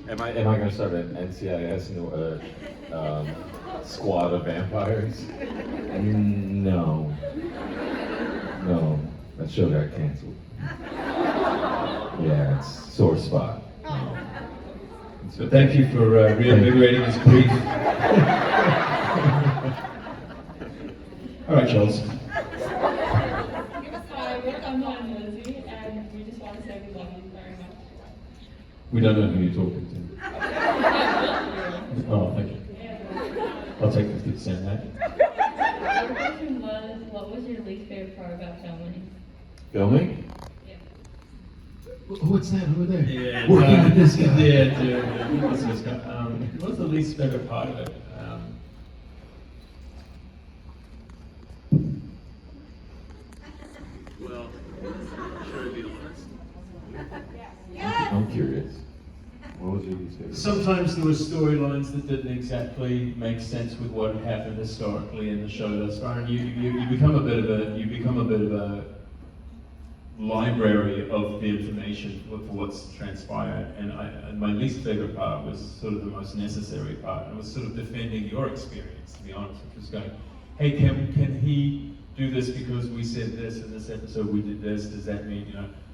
Am I going to start an NCIS squad of vampires? No. No, that show got canceled. Yeah, it's sore spot. So thank you for reinvigorating this brief. All right, Charles. Hi, I'm Lizzie, and we just want to say we love you very much. We don't know who you're talking to. Oh, thank you. I'll take 50% of that. The question was, what was your least favorite part about filming? Filming? Yeah. What's that over there? Yeah, Working with this guy. Yeah, dude. What's this guy? What's the least favorite part of it? Well, sure to be honest. I'm curious. What was your least favorite? Sometimes there were storylines that didn't exactly make sense with what had happened historically in the show thus far, and you become a bit of a library of the information for what's transpired. And my least favorite part was sort of the most necessary part. It was sort of defending your experience, to be honest, which was going, hey, can he do this because we said this in this episode, we did this, does that mean,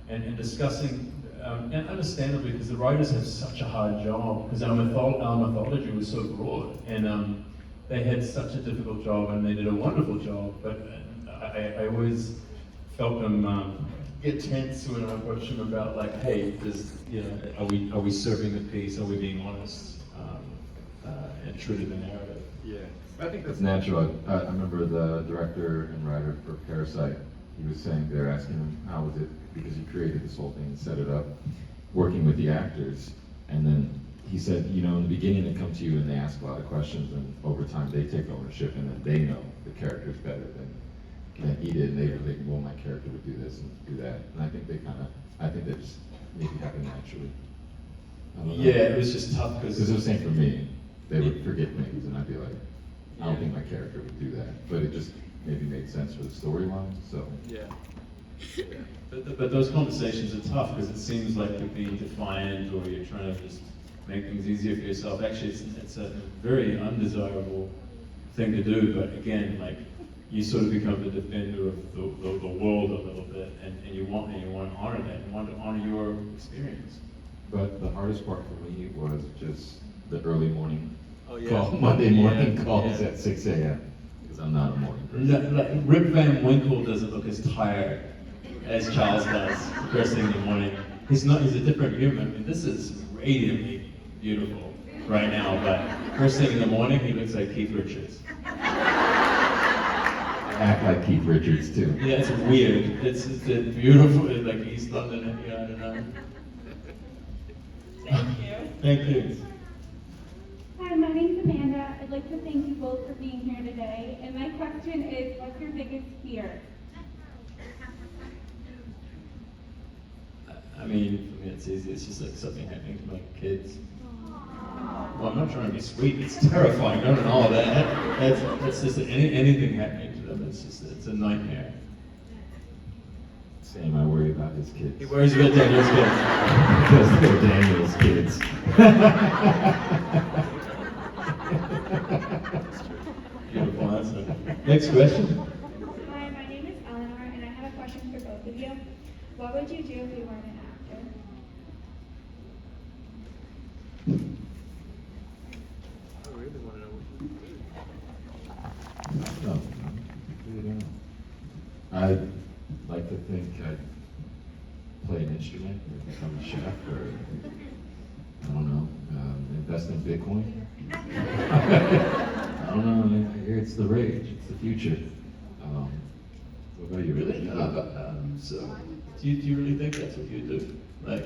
and discussing, and understandably, because the writers have such a hard job, because our mythology was so broad, and they had such a difficult job, and they did a wonderful job, but I always felt them get tense when I approach them about, like, hey, are we serving the piece, are we being honest, and true to the narrative? Yeah, I think that's natural. I remember the director and writer for Parasite, he was saying, they're asking him, how was it, because he created this whole thing and set it up, working with the actors, and then he said, in the beginning they come to you and they ask a lot of questions, and over time they take ownership, and then they know the characters better than he did, and they were like, well, my character would do this and do that, and I think they just maybe happened naturally. I don't know. Yeah, it was just tough because Because it was the same for me. They would forget things, and I'd be like, I don't think my character would do that. But it just maybe made sense for the storyline, so. Yeah. But those conversations are tough because it seems like you're being defiant or you're trying to just make things easier for yourself. Actually, it's a very undesirable thing to do, but again, like, you sort of become the defender of the world a little bit, and you want to honor that, you want to honor your experience. But the hardest part for me was just the early morning yeah. call, Monday morning Yeah, calls yeah. at 6 a.m. Because I'm not a morning person. Like, Rip Van Winkle doesn't look as tired as Charles does first thing in the morning. He's a different human. I mean, this is radiantly beautiful right now, but first thing in the morning, he looks like Keith Richards. I act like Keith Richards too. Yeah, it's weird. It's beautiful. It's like East London, I don't know. Thank you. Thank you. Hi, my name's Amanda. I'd like to thank you both for being here today. And my question is, what's your biggest fear? I mean, for me it's easy. It's just like something happening to my kids. Well, I'm not trying to be sweet. It's terrifying. No, that. That's just anything happening to them. It's a nightmare. Same, I worry about his kids. He worries about Daniel's kids. Because they're Daniel's kids. Beautiful answer. Next question. Hi, my name is Eleanor, and I have a question for both of you. What would you do if you weren't an actor? I really want to know what No, I really don't know. I'd like to think I'd play an instrument or become a chef or, I don't know, invest in Bitcoin. I don't know, I hear it's the rage, it's the future. What about you? Really? So, do you really think that's what you do? Like,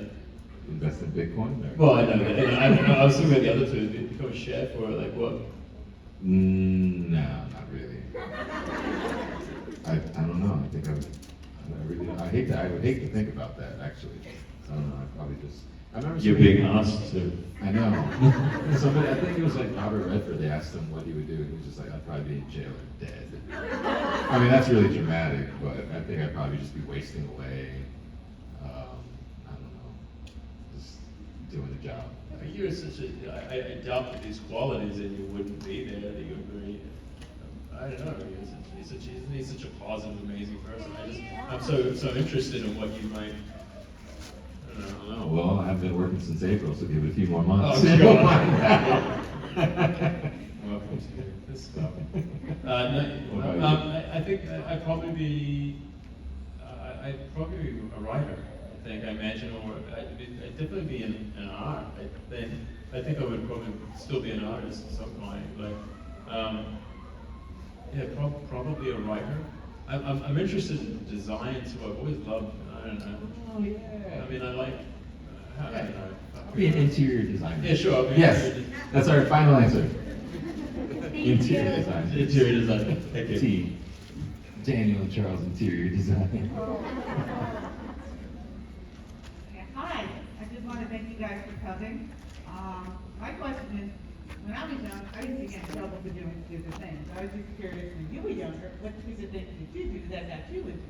Invest in Bitcoin? Or? well, I know that. I was thinking about the other two. Did you become a chef or like what? No, not really. I don't know. I think I would hate to think about that, actually. I don't know. I'd probably just. I remember You're somebody- being asked to. I know. Somebody, I think it was like Robert Redford. They asked him what he would do, and he was just like, "I'd probably be in jail or dead." I mean, that's really dramatic, but I think I'd probably just be wasting away. I don't know, just doing the job. I but you're such a, I doubt that these qualities in you wouldn't be there, that you're very, I don't know, isn't he such a positive, amazing person? I'm so interested in what you might, I don't know. Oh, well, I haven't been working since April, so give it a few more months. Oh, God. Welcome to this stuff. I think I'd probably be a writer. I think I imagine, or I'd definitely be in art. I think I would probably still be an artist of some kind. Like, yeah, probably a writer. I'm interested in design too. I've always loved. I don't know. Oh, yeah. I mean, I like. I don't know. Be an interior designer. Yeah, sure. I'll be Yes, that's our final answer. Interior design. Interior designer. Thank you. T. Daniel Charles Interior Design. Hi, I just want to thank you guys for coming. My question is, when I was young, I used to get in trouble for doing stupid things. I was just curious, when you were younger, what stupid things did you do that got you into trouble?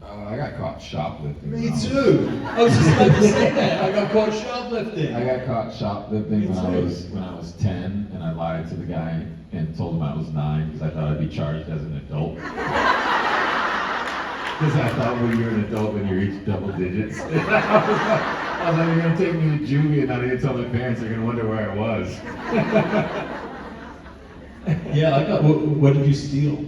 I got caught shoplifting. Me too. I was just about to say that. I got caught shoplifting. I got caught shoplifting Me when I too. was 10, and I lied to the guy and told him I was 9 because I thought I'd be charged as an adult. Because I thought when you're an adult, when you reach double digits, I was like, you're gonna take me to juvie, and I didn't tell my parents. They're gonna wonder where I was. Yeah, I got. What did you steal?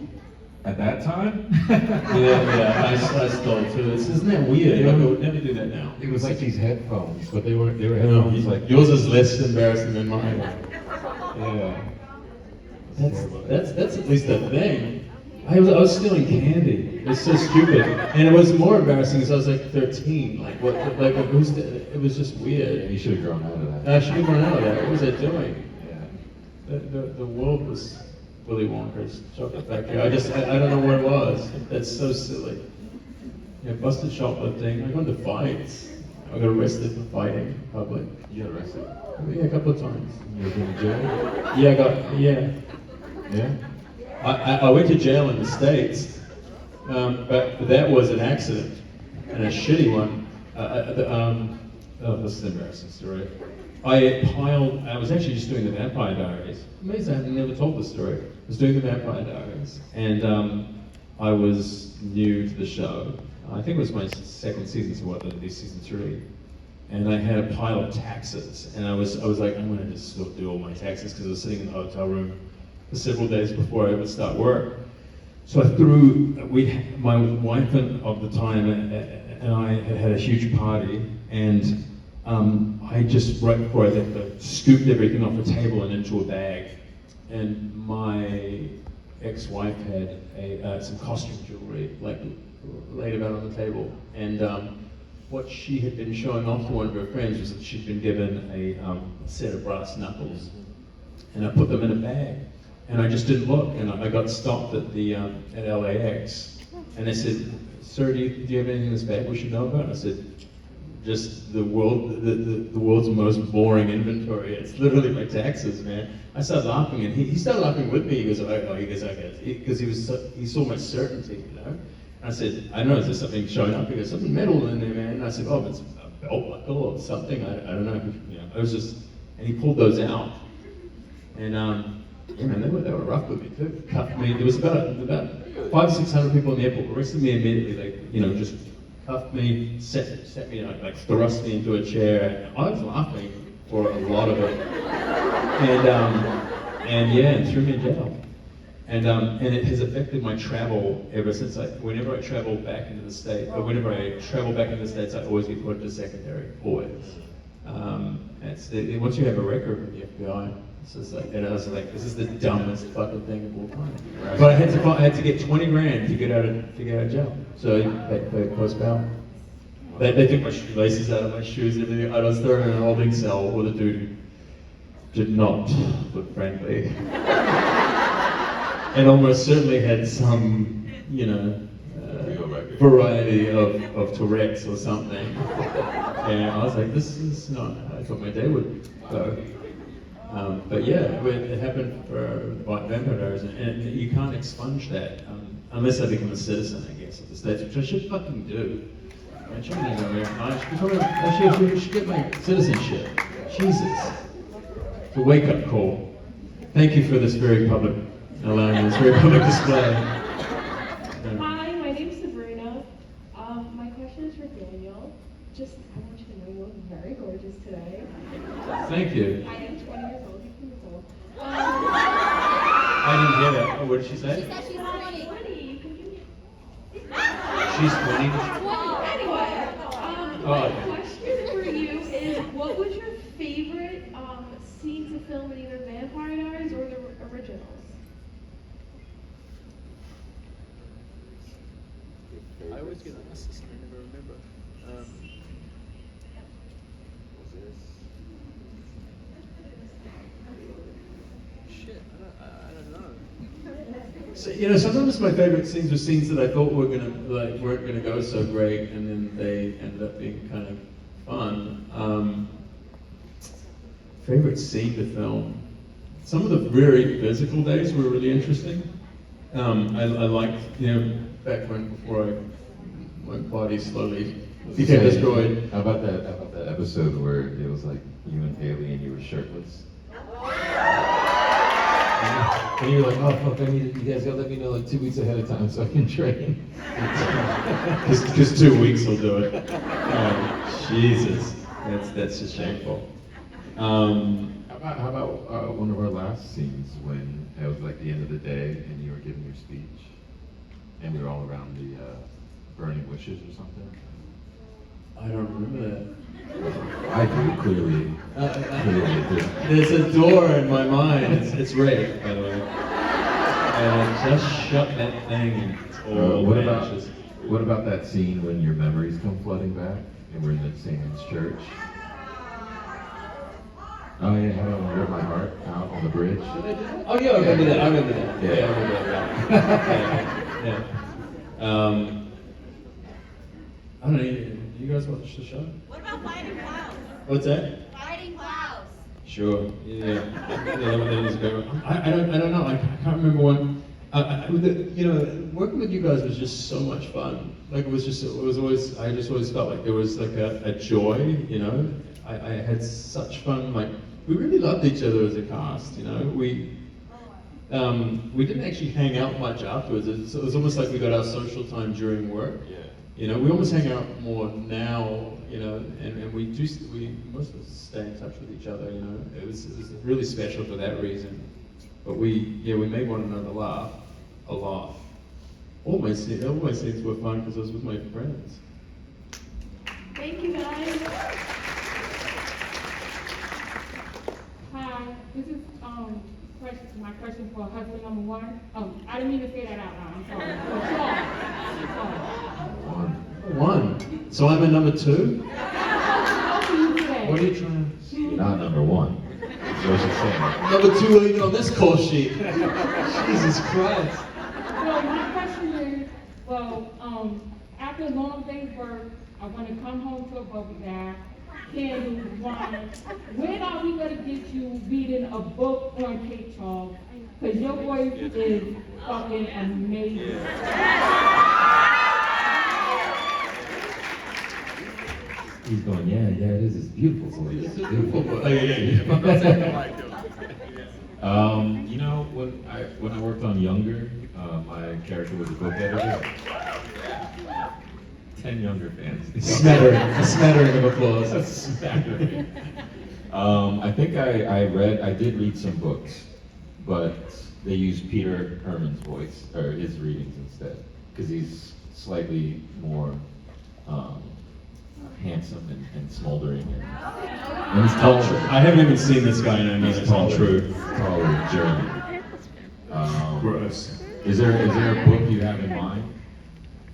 At that time, Yeah, I stole too. Isn't that weird? Yeah. I would never do that now. it was like these headphones, but they were headphones like yours is less embarrassing than mine. yeah. That's at least a thing. I was stealing candy. It's so stupid, and it was more embarrassing because I was like 13. Like what? Like who's? It was just Yeah, weird. you should have grown out of that. I should have run out of that. What was I doing? Yeah. The world was Willy Wonka's chocolate factory. I don't know where it was. That's so silly. Yeah, busted shoplifting. I got into fights. I got arrested for fighting in public. You got arrested. Yeah, a couple of times. You ever been to jail? Yeah. Yeah. I went to jail in the States, but that was an accident, and a shitty one. This is an embarrassing story. I was actually just doing the Vampire Diaries. Amazing, I've never told this story. I was doing the Vampire Diaries, and I was new to the show. I think it was my second season, so what, at least season 3. And I had a pile of taxes, and I was like, I'm gonna just sort of do all my taxes because I was sitting in the hotel room for several days before I would start work. So I my wife of the time and I had a huge party, and I just, right before I left, I scooped everything off the table and into a bag. And my ex-wife had some costume jewelry like laid about on the table, and what she had been showing off to one of her friends was that she'd been given a set of brass knuckles, and I put them in a bag. And I just didn't look, and I got stopped at the at LAX, and they said, "Sir, do you have anything in this bag we should know about?" And I said, "Just the world's most boring inventory. It's literally my taxes, man." I started laughing, and he started laughing with me. He goes, "Okay," because he saw my certainty, you know. And I said, "I don't know, is there something showing up?" He goes, "Something metal in there, man." And I said, "Oh, if it's a belt buckle or something, I don't know." You know, I was just, and he pulled those out, and yeah, man, they were rough with me too. Cuffed me. There was about 500-600 people in the airport. Arrested me immediately. Like, you know, just cuffed me, set me, like thrust me into a chair. I was laughing for a lot of it, and threw me in jail. And it has affected my travel ever since. Whenever I travel back into the States, I always get put into secondary. Always. Once you have a record with the FBI. And I was like, this is the dumbest fucking thing of all time. Right. But I had to get 20 grand to get out of jail. So they post bail. They took my shoelaces out of my shoes and everything. I was thrown in a holding cell with a dude who did not look friendly. And almost certainly had some, you know, variety of Tourette's or something. And I was like, this is not how I thought my day would go. But yeah, it happened for Vampire Diaries, and you can't expunge that unless I become a citizen, I guess, of the States, which I should fucking do. My children don't American. She should get my citizenship. Jesus. It's a wake-up call. Thank you for this very public, allowing this very public display. Hi, my name's Sabrina. My question is for Daniel. Just, I want you to know you look very gorgeous today. Thank you. I am 20 years old, 15 years old. I didn't hear that. Oh, what did she say? She said she's 20. 20, you can give me. She's 20. Anyway, Oh, my okay. question for you is, what was your favorite scene to film in either Vampire Diaries or the originals? I always get asked this and I never remember. Shit, I don't know. So, sometimes my favorite scenes were scenes that I thought weren't gonna go so great, and then they ended up being kind of fun. Favorite scene to film? Some of the very physical days were really interesting. I liked, back before my body slowly became destroyed. How about that episode where it was like you and Haley and you were shirtless? And you were like, oh fuck, you guys gotta let me know like 2 weeks ahead of time so I can train. Because 2 weeks will do it. Oh, Jesus, that's just shameful. How about one of our last scenes when it was like the end of the day and you were giving your speech and we were all around the burning wishes or something? I don't remember that. I do, clearly. There's a door in my mind. It's rape, by the way. And I just shut that thing and it's all vanishes. What about that scene when your memories come flooding back and we're in the same church? Oh yeah, how I rip my heart out on the bridge. Oh yeah, I remember that. I remember that. Yeah, I remember that. Yeah. I don't know. You guys watch the show? What about fighting clouds? What's that? Fighting clouds. Sure. Yeah. That was a great one. I don't know. I can't remember one. Working with you guys was just so much fun. Like I just always felt like there was like a joy. I had such fun. Like we really loved each other as a cast. We didn't actually hang out much afterwards. It was almost like we got our social time during work. Yeah. We almost hang out more now, and we most of us stay in touch with each other, It was really special for that reason. But we made one another laugh a lot. All my scenes were fun because I was with my friends. Thank you, guys. Hi, this is my question for husband number one. I didn't mean to say that out loud. I'm sorry. One. So I'm a number two? What are you trying to say? You're not number one. That's what she's saying. Number two even on this call sheet. Jesus Christ. So my question is, after a long day's work, I want to come home to a bubble bath, candles, wine. When are we going to get you reading a book on Cape Charles? Because your voice is fucking amazing. He's going, yeah, it is. It's beautiful voice. It's beautiful voice. Oh, yeah. When I worked on Younger, my character was a book editor. 10 Younger fans. A smattering of applause. A smattering. I think I did read some books, but they used Peter Herman's voice, or his readings instead, because he's slightly more handsome and smoldering, and he's taller. I haven't even seen this guy and I know it's not true. Taller, German. Gross. Is there a book you have in mind?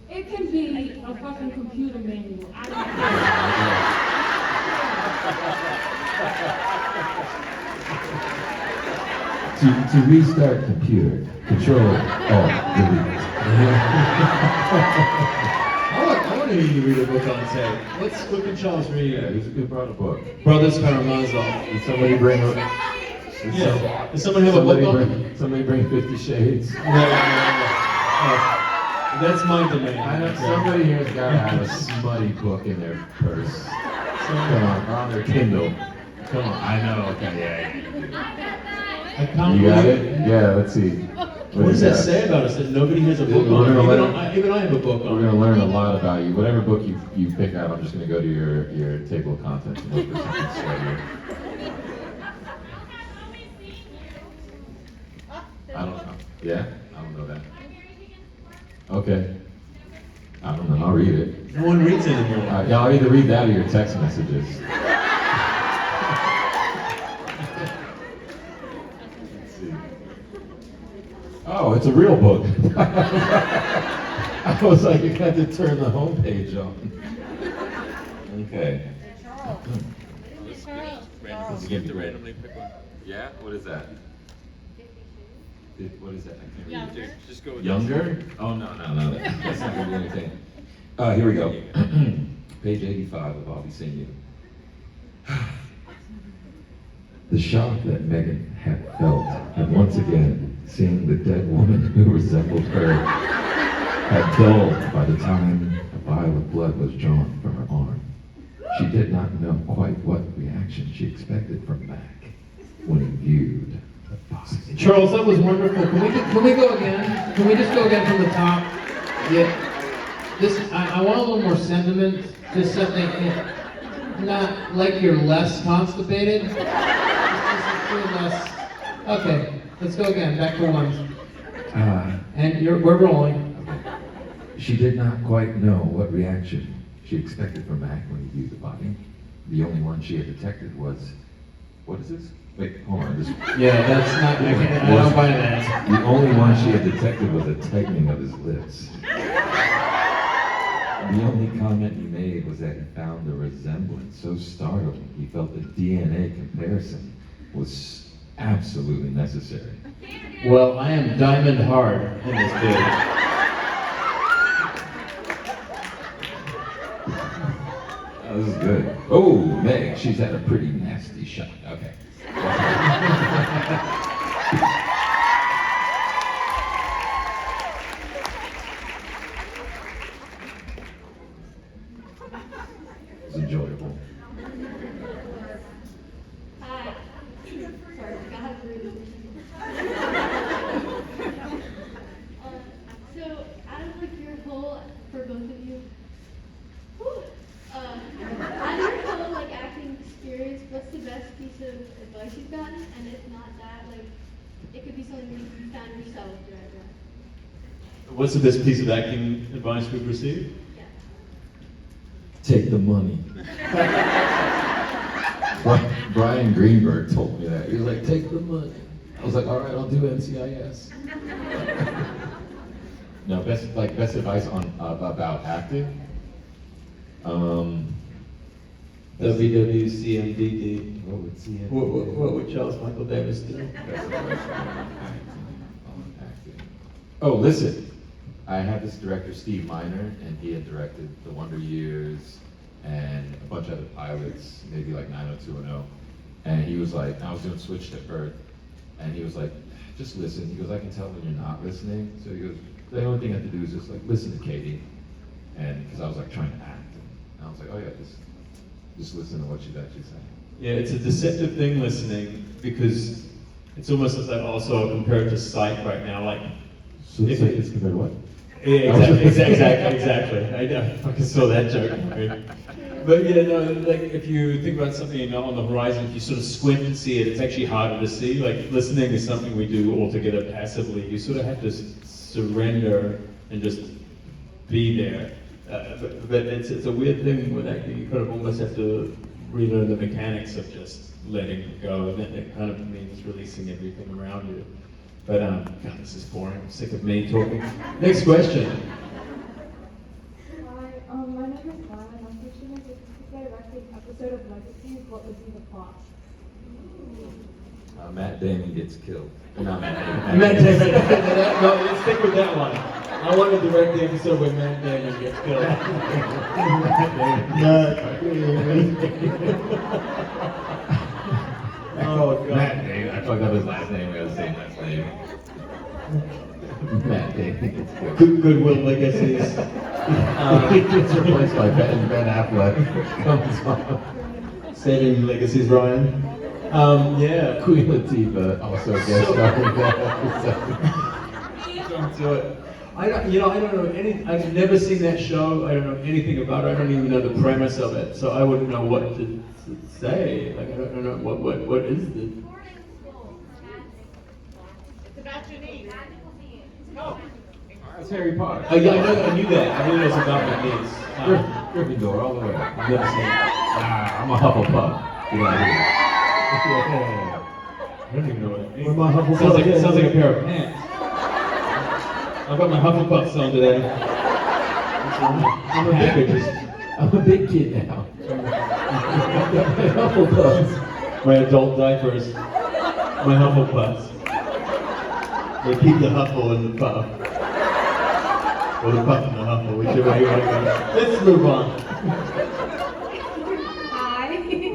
It can be a fucking computer manual. To restart computer, Control Delete. I want to hear you read a book on tape. What's can Charles read? Yeah, he's a good brother book. Brothers Karamazov. Did somebody bring up? Yeah. Does someone have a book on? Somebody bring 50 Shades. Yeah. That's my demand. I know somebody here's got to have a smutty book in their purse. Come on, or on their Kindle. Come on, I know. Okay, yeah. I can't You got believe- it? Yeah. Let's see. What does that say about us that nobody has a book We're on? gonna Even, let- even I have a book We're on. gonna learn a lot about you. Whatever book you pick out, I'm just gonna go to your table of contents and look for something sweatier. I don't know. Yeah? I don't know that. Okay. I don't know. I'll read it. No one reads anymore. Yeah, I'll either read that or your text messages. Let's see. Oh, it's a real book. I was like, you had to turn the homepage on. Okay. Let's give the randomly pick one. Yeah? What is that? What is that? I can't read it. Just go with Younger? Oh, no. That's not gonna do anything. Here we go. Page 85 of I'll Be Seeing You. The shock that Megan had felt at once again seeing the dead woman who resembled her had dulled by the time a vial of blood was drawn from her arm. She did not know quite what reaction she expected from Mac when he viewed the body. Charles, that was wonderful. Can we go again? Can we just go again from the top? Yeah. I want a little more sentiment. Just something, not like you're less constipated. Just feel less. Okay, let's go again. Back to one. And we're rolling. She did not quite know what reaction she expected from Mac when he viewed the body. The only one she had detected was, what is this? Wait, hold on. Yeah, that's not. I don't buy that. The only one she had detected was a tightening of his lips. The only comment he made was that he found the resemblance so startling, he felt the DNA comparison was absolutely necessary. Well, I am diamond hard in this bid. Oh, this is good. Oh, Meg, she's had a pretty nasty shot. Okay. It's enjoyable. Hi. Sorry, God, really. So, out of like your whole, for both of you, out of your whole like acting experience, what's the best piece of advice you've gotten? And if not that, like, it could be something you found yourself doing that. What's the best piece of acting advice we've received? Yeah. Take the money. Brian Greenberg told me that. He was like, take the money. I was like, all right, I'll do NCIS. No, best advice on about acting. WWCMDD. What would CM What would Charles Michael Davis do? Best advice on acting. Oh, listen. I had this director, Steve Miner, and he had directed The Wonder Years and a bunch of other pilots, maybe like 90210. And he was like, I was doing Switch to Earth, and he was like, just listen. He goes, I can tell when you're not listening. So he goes, the only thing I have to do is just like listen to Katie. And because I was like trying to act. And I was like, oh yeah, just listen to what she's actually saying. Yeah, it's a deceptive thing listening because it's almost as I also compare it to sight right now. Like, So if it's compared to what? Yeah, exactly. I fucking saw that joke. Right? But yeah, no, like if you think about something on the horizon, if you sort of squint and see it, it's actually harder to see. Like listening is something we do altogether passively. You sort of have to surrender and just be there. But it's a weird thing with acting. You kind of almost have to relearn the mechanics of just letting it go, and then it kind of means releasing everything around you. But God, this is boring. I'm sick of me talking. Next question. Hi, my name is Mara. My question is, if you could direct an episode of Legacy, what would be the plot? Matt Damon gets killed. Not Matt Damon. Matt Damon. No, let's stick with that one. I want to direct the episode where Matt Damon gets killed. Oh, God. Matt Damon. I fucked up his last name. We got the same last name. Matt Damon gets killed. Goodwill Legacies. He gets replaced by Ben Affleck. Comes on. Saving Legacies, Ryan. Yeah. Queen Latifah also guest starring in that episode. Don't do it. I don't know I've never seen that show. I don't know anything about it. I don't even know the premise of it, so I wouldn't know what to say. Like I don't know what is the. It's about your niece. It's Harry Potter. Oh yeah, I knew that. I knew it was about my niece. Gryffindor all the way. I've never seen it. I'm a Hufflepuff. Get out of here. Yeah. I don't even know what it means. Where my Hufflepuff sounds like is. a pair of pants. I've got my Hufflepuffs on today. I'm a big kid now. Hufflepuffs. My adult diapers. My Hufflepuffs. They keep the Huffle in the puff. Or the puff in the Huffle, whichever way you want to go. Let's move on.